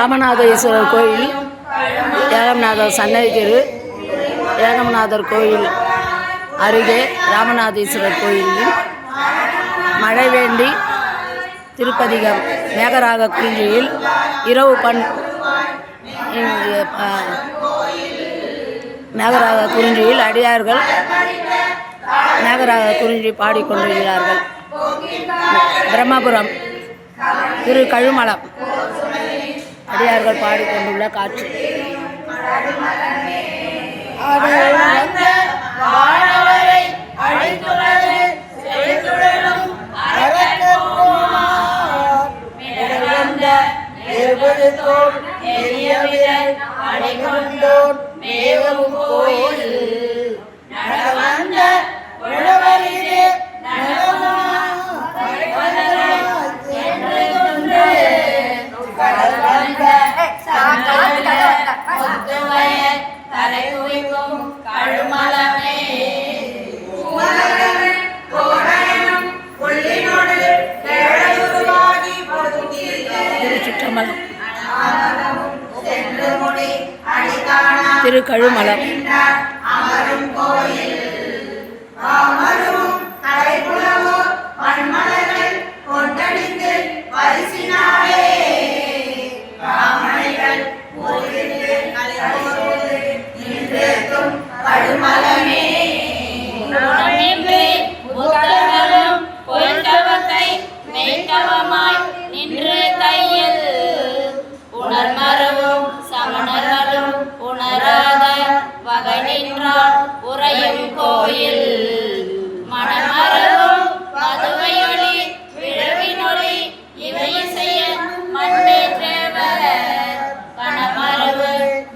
ராமநாதேஸ்வரர் கோயில், ஏகம்நாதர் சன்னதி தெரு, ஏகம்நாதர் கோயில் அருகே ராமநாதேஸ்வரர் கோயிலில் மழை வேண்டி திருப்பதிகம் மேகராக குறிஞ்சியில் இரவு மேகராக குறிஞ்சியில் அடியார்கள் மேகராக குறிஞ்சி பாடிக்கொண்டிருக்கிறார்கள். பிரம்மபுரம் திரு கழுமலம் அடியார்கள் பாடிக்கொண்டுள்ள காட்சி. திரு கழுமலம் கழுமலமே